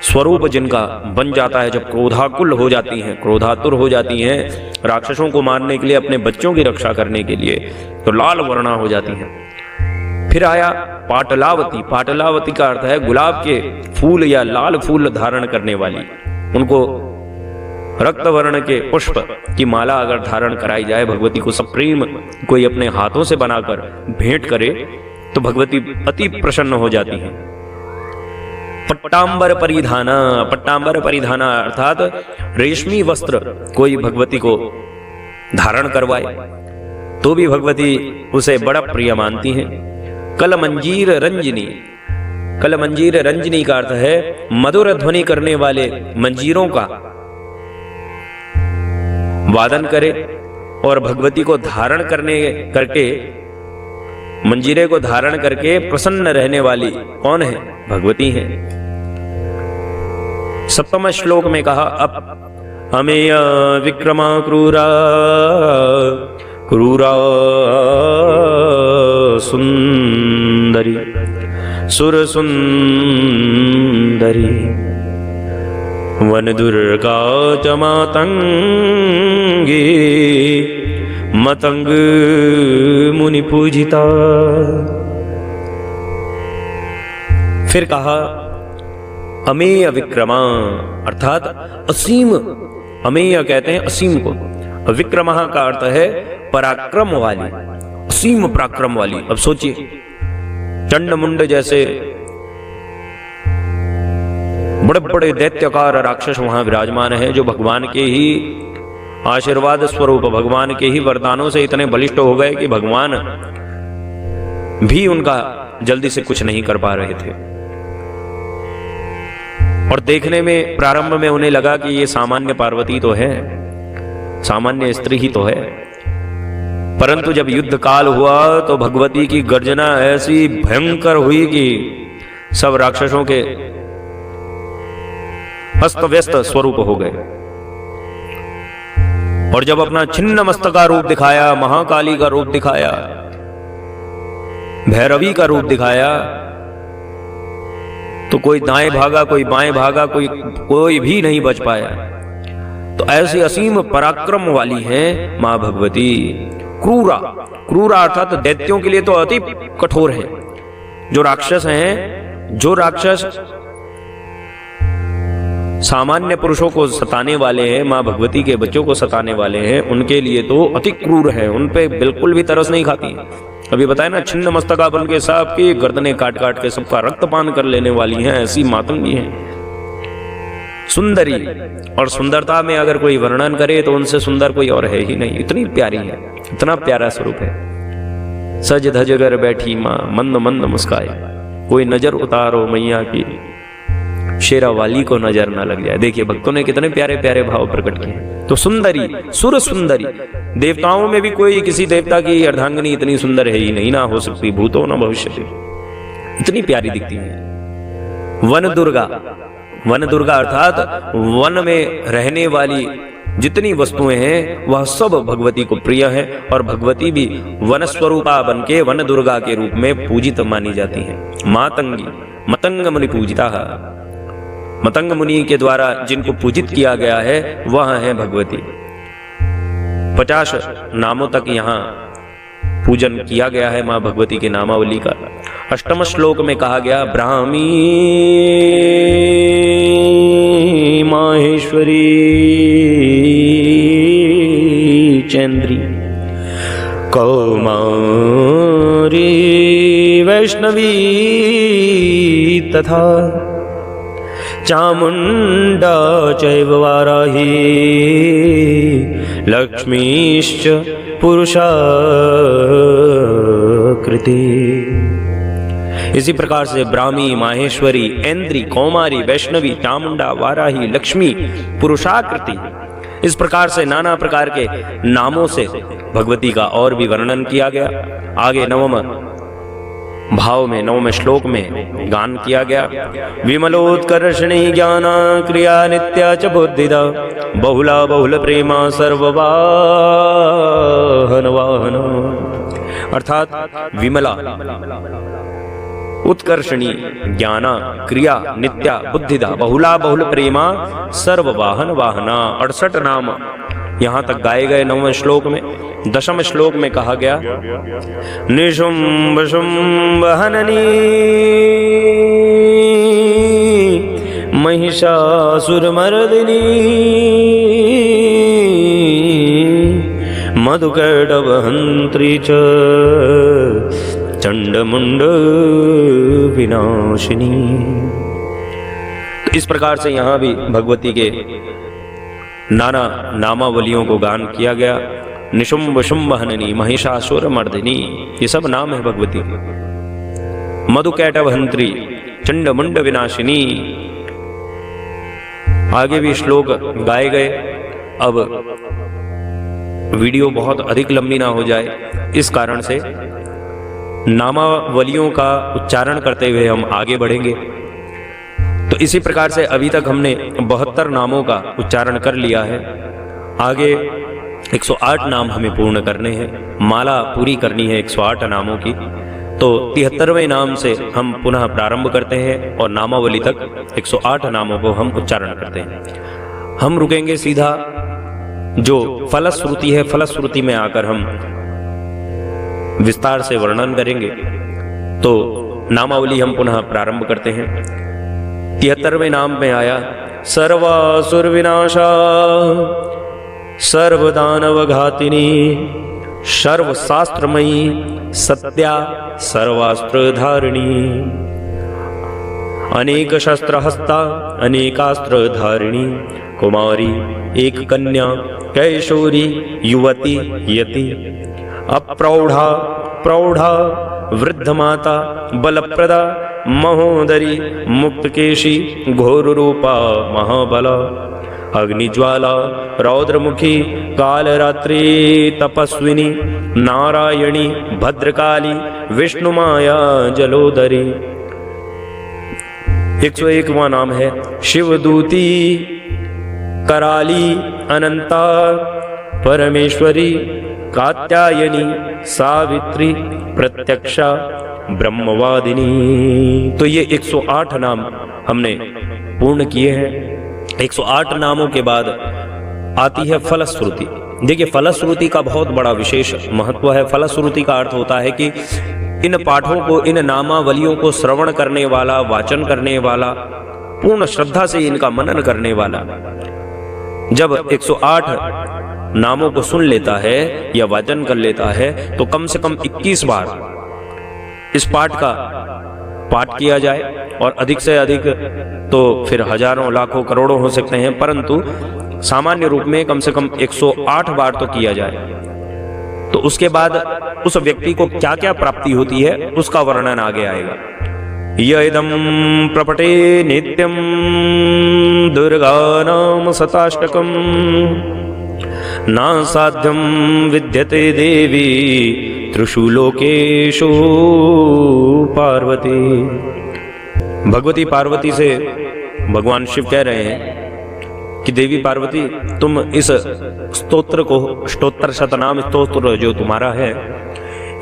स्वरूप जिनका बन जाता है, जब क्रोधाकुल हो जाती हैं, क्रोधातुर हो जाती हैं, राक्षसों को मारने के लिए, अपने बच्चों की रक्षा करने के लिए, तो लाल वर्णा हो जाती हैं। फिर आया पाटलावती। पाटलावती का अर्थ है गुलाब के फूल या लाल फूल धारण करने वाली। उनको रक्त वर्ण के पुष्प की माला अगर धारण कराई जाए, भगवती को सप्रेम कोई अपने हाथों से बनाकर भेंट करे, तो भगवती अति प्रसन्न हो जाती हैं। पट्टांबर परिधाना। पट्टांबर परिधाना अर्थात रेशमी वस्त्र कोई भगवती को धारण करवाए तो भी भगवती उसे बड़ा प्रिय मानती हैं। कलमंजीर रंजनी। कलमंजीर रंजनी का अर्थ है मधुर ध्वनि करने वाले मंजीरों का वादन करे, और भगवती को धारण करके मंजीरे को धारण करके प्रसन्न रहने वाली कौन है? भगवती है। 7वें श्लोक में कहा अब अमेय विक्रमा क्रूरा क्रूरा सुंदरी सुर सुंदरी वन दुर्गा च मातंगी मतंग मुनि पूजिता। फिर कहा अमेय विक्रमा अर्थात असीम। अमेय कहते हैं असीम को, विक्रमा का अर्थ है पराक्रम वाली, असीम पराक्रम वाली। अब सोचिए चंड मुंड जैसे बड़े बड़े दैत्यकार राक्षस वहां विराजमान हैं, जो भगवान के ही आशीर्वाद स्वरूप, भगवान के ही वरदानों से इतने बलिष्ठ हो गए कि भगवान भी उनका जल्दी से कुछ नहीं कर पा रहे थे। और देखने में प्रारंभ में उन्हें लगा कि ये सामान्य पार्वती तो है, सामान्य स्त्री ही तो है, परंतु जब युद्ध काल हुआ तो भगवती की गर्जना ऐसी भयंकर हुई कि सब राक्षसों के अस्त व्यस्त स्वरूप हो गए। और जब अपना छिन्न मस्तका रूप दिखाया, महाकाली का रूप दिखाया, भैरवी का रूप दिखाया, तो कोई दाएं भागा, कोई बाएं भागा, कोई भी नहीं बच पाया। तो ऐसी असीम पराक्रम वाली है मां भगवती। क्रूरा, क्रूरा अर्थात दैत्यों के लिए तो अति कठोर है। जो राक्षस हैं, जो राक्षस सामान्य पुरुषों को सताने वाले हैं, मां भगवती के बच्चों को सताने वाले हैं, उनके लिए तो अति क्रूर है, उन पे बिल्कुल भी तरस नहीं खाती। अभी बताया ना, छिन्न मस्तका बन के सबकी गर्दनें काट काट के सबका रक्तपान कर लेने वाली हैं, ऐसी मातंगी हैं। सुंदरी, और सुंदरता में अगर कोई वर्णन करे तो उनसे सुंदर कोई और है ही नहीं, इतनी प्यारी है, इतना प्यारा स्वरूप है। सज धज कर बैठी मां मंद मंद मुस्काए, कोई नजर उतारो मैया की, शेरा वाली को नजर ना लग जाए। देखिए भक्तों ने कितने प्यारे प्यारे भाव प्रकट किए। तो सुंदरी, सुर सुंदरी, देवताओं में भी कोई किसी देवता की अर्धांगिनी इतनी सुंदर है ही नहीं, ना हो सकती, भूतो न भविष्य, इतनी प्यारी दिखती है। वन दुर्गा, वन दुर्गा अर्थात वन में रहने वाली जितनी वस्तुएं हैं वह सब भगवती को प्रिय है, और भगवती भी वन स्वरूपा बन के वन दुर्गा के रूप में पूजित मानी जाती है। मातंगी, मतंग मुनि पूजिता, मतंग मुनि के द्वारा जिनको पूजित किया गया है वह है भगवती। 50 नामों तक यहाँ पूजन किया गया है मां भगवती के नामावली का। अष्टम श्लोक में कहा गया ब्राह्मी माहेश्वरी चैन्द्री कौमारी वैष्णवी तथा चामुंडा चैव वाराही लक्ष्मीश्च पुरुषाकृति। इसी प्रकार से ब्राह्मी माहेश्वरी ऐन्द्री कौमारी वैष्णवी चामुंडा वाराही लक्ष्मी पुरुषाकृति, इस प्रकार से नाना प्रकार के नामों से भगवती का और भी वर्णन किया गया। आगे नवम भाव में नवम श्लोक में गान किया गया। विमलोत्कर्षणी ज्ञाना क्रिया नित्या च बुद्धिदा बहुला बहुल प्रेमा सर्ववाहन वाहन, अर्थात विमला उत्कर्षणी ज्ञाना क्रिया नित्या बुद्धिदा बहुला बहुल प्रेमा सर्ववाहन वाहना, 68 नाम यहाँ तक गाए गए 9वें श्लोक में। 10वें श्लोक में कहा गया निशुंभ शुंभ हननी महिषासुरमर्दिनी मधुकैटभहन्त्री च चंडमुंड विनाशिनी। तो इस प्रकार से यहाँ भी भगवती के नाना नामावलियों को गान किया गया। निशुंभ शुंभ हननी महिषासुर मर्दिनी, ये सब नाम है भगवती के। मधुकैटभहंत्री चंडमुंड विनाशिनी, आगे भी श्लोक गाए गए। अब वीडियो बहुत अधिक लंबी ना हो जाए, इस कारण से नामावलियों का उच्चारण करते हुए हम आगे बढ़ेंगे। तो इसी प्रकार से अभी तक हमने 72 नामों का उच्चारण कर लिया है। आगे 108 नाम हमें पूर्ण करने हैं, माला पूरी करनी है 108 नामों की। तो 73वें नाम से हम पुनः प्रारंभ करते हैं और नामावली तक 108 नामों को हम उच्चारण करते हैं। हम रुकेंगे सीधा जो फलश्रुति है, फलश्रुति में आकर हम विस्तार से वर्णन करेंगे। तो नामावली हम पुनः प्रारंभ करते हैं। 73वें नाम में आया सर्वासुर विनाशा सर्वदानवघातिनी सर्वशास्त्रमयी सत्या सर्वास्त्रधारिणी अनेक शस्त्रहस्ता अनेकास्त्रधारिणी कुमारी एक कन्या कैशोरी युवती यति अप्रौढ़ा प्रौढ़ा वृद्ध माता बलप्रदा महोदरी मुक्तकेशी घोर रूपा महाबला अग्निज्वाला रौद्रमुखी कालरात्रि तपस्विनी नारायणी भद्रकाली विष्णुमाया जलोदरी। 101वां नाम है शिवदूती कराली अनंता परमेश्वरी कात्यायनी सावित्री प्रत्यक्षा ब्रह्मवादिनी। तो ये 108 नाम हमने पूर्ण किए हैं। 108 नामों के बाद आती है फलश्रुति। देखिए, फलश्रुति का बहुत बड़ा विशेष महत्व है। फलश्रुति का अर्थ होता है कि इन पाठों को, इन नामावलियों को श्रवण करने वाला, वाचन करने वाला, पूर्ण श्रद्धा से इनका मनन करने वाला जब 108 नामों को सुन लेता है या वाचन कर लेता है तो कम से कम 21 बार इस पाठ का पाठ किया जाए, और अधिक से अधिक तो फिर हजारों लाखों करोड़ों हो सकते हैं, परंतु सामान्य रूप में कम से कम 108 बार तो किया जाए। तो उसके बाद उस व्यक्ति को क्या क्या प्राप्ति होती है उसका वर्णन आगे आएगा। यदम प्रपटे नित्यम दुर्गानाम शताष्टकम नासाध्यम विद्यते देवी त्रिषु लोकेषु पार्वती। भगवती पार्वती से भगवान शिव कह रहे हैं कि देवी पार्वती, तुम इस स्तोत्र को, स्तोत्र शतनाम स्तोत्र जो तुम्हारा है,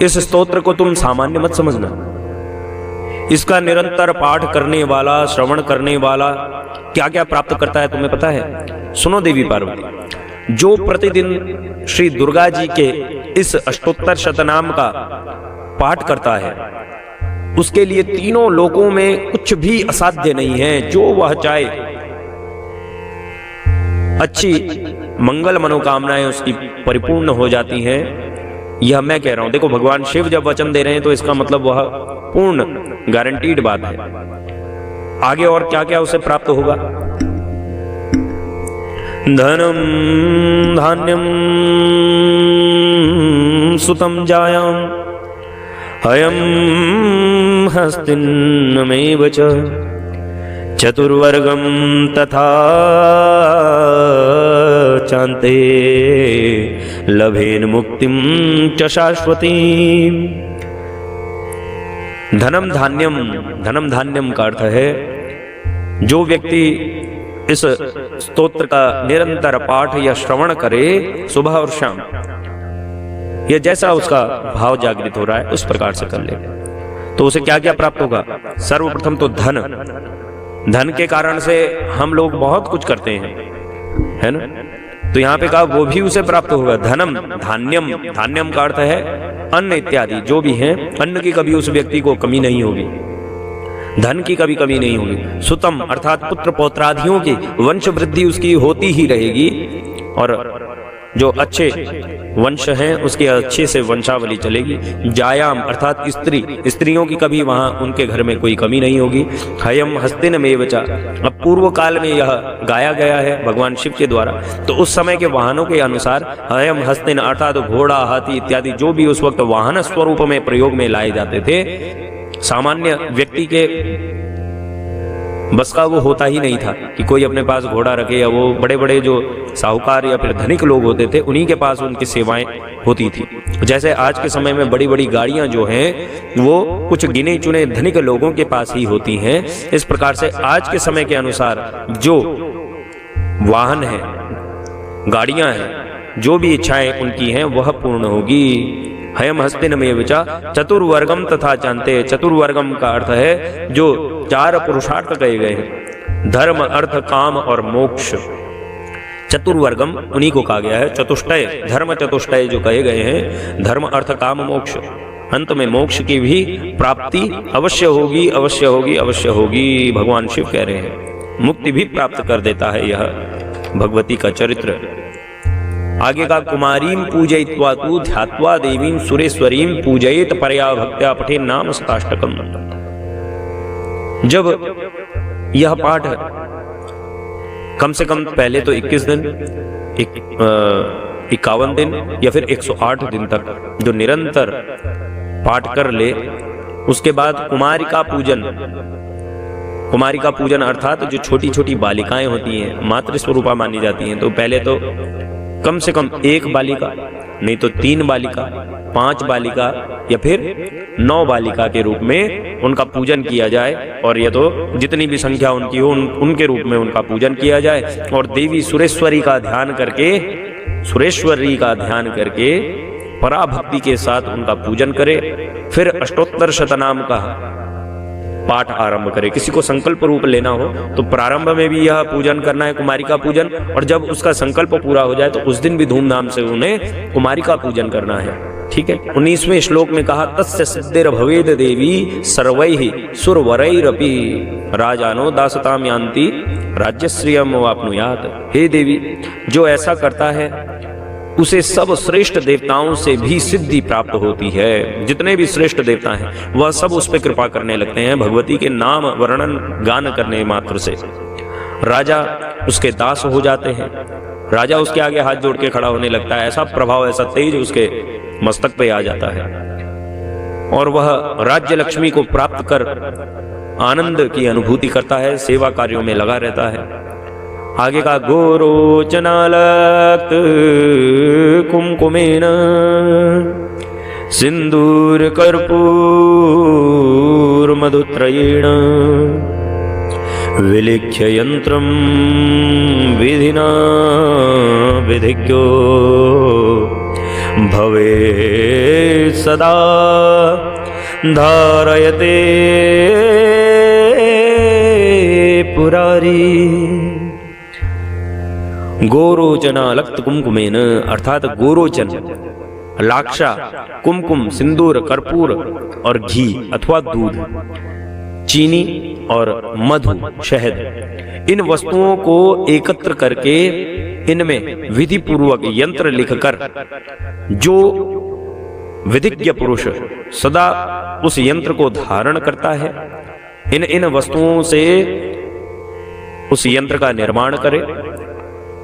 इस स्तोत्र को तुम सामान्य मत समझना। इसका निरंतर पाठ करने वाला, श्रवण करने वाला क्या क्या प्राप्त करता है तुम्हें पता है? सुनो देवी पार्वती, जो प्रतिदिन श्री दुर्गा जी के इस अष्टोत्तर शतनाम का पाठ करता है उसके लिए तीनों लोकों में कुछ भी असाध्य नहीं है। जो वह चाहे, अच्छी मंगल मनोकामनाएं उसकी परिपूर्ण हो जाती हैं। यह मैं कह रहा हूं। देखो, भगवान शिव जब वचन दे रहे हैं तो इसका मतलब वह पूर्ण गारंटीड बात है। आगे और क्या क्या उसे प्राप्त होगा? धनम धान्यम सुतम जायाम हयम हस्तिन्नमेव च चतुर्वर्गम तथा चान्ते लभेन मुक्तिम च शाश्वती। धनम धान्यम, धनम धान्यम का अर्थ है जो व्यक्ति इस स्तोत्र का निरंतर पाठ या श्रवण करे सुबह और शाम, यह जैसा उसका भाव जागृत हो रहा है उस प्रकार से कर ले, तो उसे क्या क्या प्राप्त होगा? सर्वप्रथम तो धन। धन के कारण से हम लोग बहुत कुछ करते हैं, है ना? तो यहाँ पे कहा वो भी उसे प्राप्त होगा। धनम धान्यम, धान्यम का अर्थ है अन्न इत्यादि जो भी है। अन्न की कभी उस व्यक्ति को कमी नहीं होगी, धन की कभी कमी नहीं होगी। सुतम अर्थात पुत्र पौत्रादियों की वंश वृद्धि उसकी होती ही रहेगी, और जो अच्छे वंश हैं उसकी अच्छे से वंशावली चलेगी। जायाम अर्थात स्त्री, स्त्रियों की कभी वहां उनके घर में कोई कमी नहीं होगी। हयम हस्तिनमेव च, अब पूर्व काल में यह गाया गया है भगवान शिव के द्वारा, तो उस समय के वाहनों के अनुसार हयम हस्तिन अर्थात घोड़ा, हाथी इत्यादि जो भी उस वक्त वाहन स्वरूप में प्रयोग में लाए जाते थे, सामान्य व्यक्ति के बस का वो होता ही नहीं था कि कोई अपने पास घोड़ा रखे, या वो बड़े बड़े जो साहूकार या फिर धनिक लोग होते थे उन्हीं के पास उनकी सेवाएं होती थी। जैसे आज के समय में बड़ी बड़ी गाड़ियां जो हैं वो कुछ गिने चुने धनिक लोगों के पास ही होती हैं, इस प्रकार से आज के समय के अनुसार जो वाहन है, गाड़ियां हैं, जो भी इच्छाएं उनकी हैं वह पूर्ण होगी। हयम हस्तिनमेव च चतुर्वर्गम तथा चान्ते, चतुर्वर्गम का अर्थ है जो चार पुरुषार्थ कहे गए हैं, धर्म अर्थ काम और मोक्ष। चतुर्वर्गम उन्हीं को कहा गया है। चतुष्टय, धर्म चतुष्टय जो कहे गए हैं, धर्म अर्थ काम मोक्ष, अंत में मोक्ष की भी प्राप्ति अवश्य होगी, अवश्य होगी, अवश्य होगी। भगवान शिव कह रहे हैं मुक्ति भी प्राप्त कर देता है यह भगवती का चरित्र। आगे का कुमारीम पूजयित्वा तु ध्यात्वा देवीं सुरेश्वरीं पूजयेत परया भक्त्या पठे नाम शताष्टकम्। जब यह पाठ कम से कम पहले तो 21 दिन, 51 दिन या फिर 108 दिन तक जो निरंतर पाठ कर ले, उसके बाद कुमारिका पूजन, कुमारिका पूजन अर्थात जो छोटी छोटी बालिकाएं होती हैं, मातृ स्वरूपा मानी जाती हैं, तो पहले तो कम से कम 1 बालिका, नहीं तो 3 बालिका, 5 बालिका या फिर 9 बालिका के रूप में उनका पूजन किया जाए, और ये तो जितनी भी संख्या उनकी हो उनके रूप में उनका पूजन किया जाए। और देवी सुरेश्वरी का ध्यान करके, सुरेश्वरी का ध्यान करके पराभक्ति के साथ उनका पूजन करे। फिर अष्टोत्तर शतनाम का पाठ आरंभ करे। किसी को संकल्प रूप लेना हो तो प्रारंभ में भी यह पूजन करना है, कुमारिका पूजन, और जब उसका संकल्प पूरा हो जाए तो उस दिन भी धूमधाम से उन्हें कुमारिका पूजन करना है। ठीक है। 19वें श्लोक में कहा तस्य सिद्धिर भवेद देवी सर्वैहि सुरवरैरपि राजानो दासताम यान्ति राज्यश्रियम वाप्नुयात्। हे देवी, जो ऐसा करता है उसे सब श्रेष्ठ देवताओं से भी सिद्धि प्राप्त होती है। जितने भी श्रेष्ठ देवता हैं वह सब उस पर कृपा करने लगते हैं भगवती के नाम वर्णन गान करने मात्र से। राजा उसके दास हो जाते हैं, राजा उसके आगे हाथ जोड़ के खड़ा होने लगता है। ऐसा प्रभाव, ऐसा तेज उसके मस्तक पे आ जाता है, और वह राज्य लक्ष्मी को प्राप्त कर आनंद की अनुभूति करता है, सेवा कार्यों में लगा रहता है। आगे का गोरोचनालक्त कुमकुमेन सिंदूर कर्पूर मधुत्रयेण विलिख्य यंत्रम विधिना विधिज्ञो भवे सदा धारयते पुरारी। गोरोचना लक्त कुमकुमेन अर्थात गोरोचन लाक्षा, कुमकुम, सिंदूर, कर्पूर और घी अथवा दूध, चीनी और मधु, शहद, इन वस्तुओं को एकत्र करके इनमें विधि पूर्वक यंत्र लिखकर जो विधिज्ञ पुरुष सदा उस यंत्र को धारण करता है, इन वस्तुओं से उस यंत्र का निर्माण करे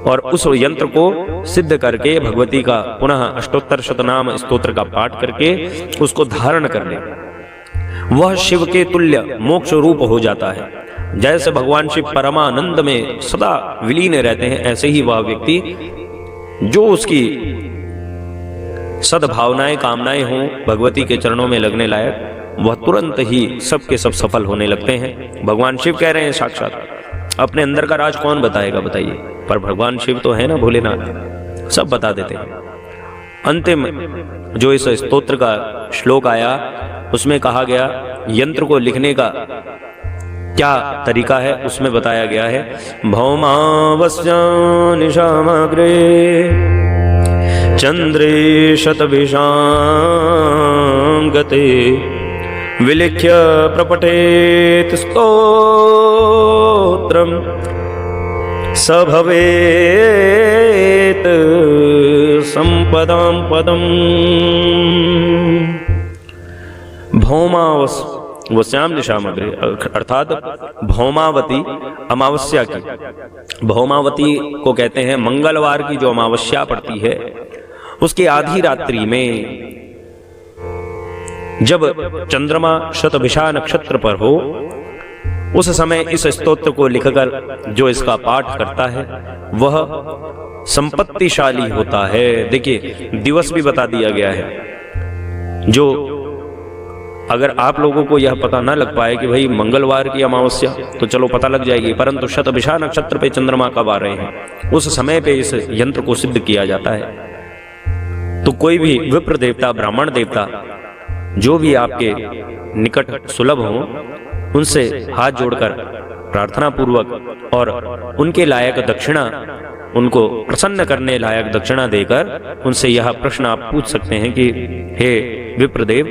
और उस यंत्र को सिद्ध करके भगवती का पुनः अष्टोत्तर शतनाम स्तोत्र का पाठ करके उसको धारण कर ले, वह शिव के तुल्य मोक्ष रूप हो जाता है। जैसे भगवान शिव परमानंद में सदा विलीन रहते हैं, ऐसे ही वह व्यक्ति जो उसकी सद्भावनाएं कामनाएं हों भगवती के चरणों में लगने लायक, वह तुरंत ही सबके सब सफल होने लगते हैं। भगवान शिव कह रहे हैं साक्षात, अपने अंदर का राज कौन बताएगा बताइए, पर भगवान शिव तो है ना भोलेनाथ, सब बता देते हैं। अंतिम जो इस स्तोत्र का श्लोक आया उसमें कहा गया यंत्र को लिखने का क्या तरीका है, उसमें बताया गया है भौमावस्या निशामग्रे चंद्रे शतभिषां गते विलिख्य प्रपठेत स्तोत्रम स भवेत संपदां पदम। भौमावस्याम निशामग्रे अर्थात भौमावती अमावस्या की, भौमावती को कहते हैं मंगलवार की जो अमावस्या पड़ती है उसकी आधी रात्रि में जब चंद्रमा शतभिषा नक्षत्र पर हो उस समय इस स्तोत्र को लिखकर जो इसका पाठ करता है वह संपत्तिशाली होता है। देखिए दिवस भी बता दिया गया है, जो अगर आप लोगों को यह पता ना लग पाए कि भाई मंगलवार की अमावस्या, तो चलो पता लग जाएगी, परंतु शतभिषा नक्षत्र पे चंद्रमा कब आ रहे हैं उस समय पे इस यंत्र को सिद्ध किया जाता है। तो कोई भी विप्र देवता, ब्राह्मण देवता जो भी आपके निकट सुलभ हो, उनसे हाथ जोड़कर प्रार्थना पूर्वक और उनके लायक दक्षिणा, उनको प्रसन्न करने लायक दक्षिणा देकर उनसे यह प्रश्न आप पूछ सकते हैं कि हे विप्रदेव,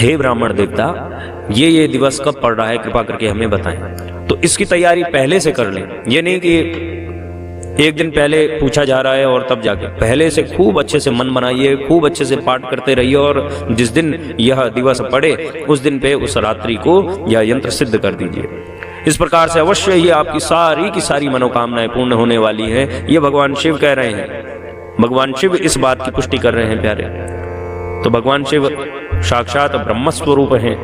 हे ब्राह्मण देवता, ये दिवस कब पड़ रहा है, कृपा करके हमें बताएं। तो इसकी तैयारी पहले से कर लें। ये नहीं कि एक दिन पहले पूछा जा रहा है और तब जाके, पहले से खूब अच्छे से मन बनाइए, खूब अच्छे से पाठ करते रहिए और जिस दिन यह दिवस पड़े उस दिन पे उस रात्रि को यह यंत्र सिद्ध कर दीजिए। इस प्रकार से अवश्य ही आपकी सारी की सारी मनोकामनाएं पूर्ण होने वाली हैं। ये भगवान शिव कह रहे हैं, भगवान शिव इस बात की पुष्टि कर रहे हैं प्यारे। तो भगवान शिव साक्षात ब्रह्म स्वरूप हैं,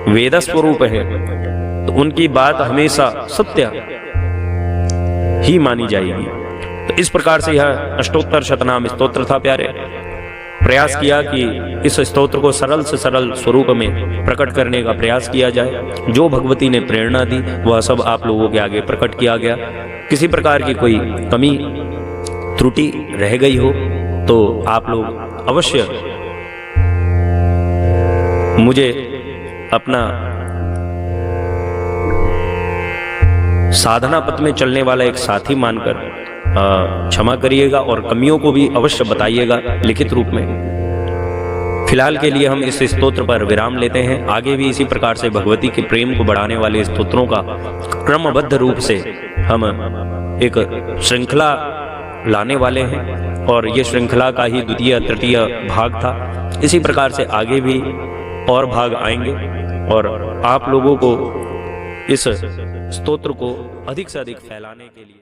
वेद स्वरूप हैं, तो उनकी बात हमेशा सत्य ही मानी जाएगी। तो इस प्रकार से यह अष्टोत्तर शतनाम स्तोत्र था प्यारे। प्रयास किया कि इस स्तोत्र को सरल से सरल स्वरूप में प्रकट करने का प्रयास किया जाए। जो भगवती ने प्रेरणा दी वह सब आप लोगों के आगे प्रकट किया गया। किसी प्रकार की कोई कमी त्रुटि रह गई हो तो आप लोग अवश्य मुझे अपना साधना पथ में चलने वाला एक साथी मानकर क्षमा करिएगा और कमियों को भी अवश्य बताइएगा लिखित रूप में। फिलहाल के लिए हम इस स्तोत्र पर विराम लेते हैं। आगे भी इसी प्रकार से भगवती के प्रेम को बढ़ाने वाले स्तोत्रों का क्रमबद्ध रूप से हम एक श्रृंखला लाने वाले हैं और ये श्रृंखला का ही द्वितीय तृतीय भाग था। इसी प्रकार से आगे भी और भाग आएंगे और आप लोगों को इस स्तोत्र को अधिक से अधिक फैलाने के लिए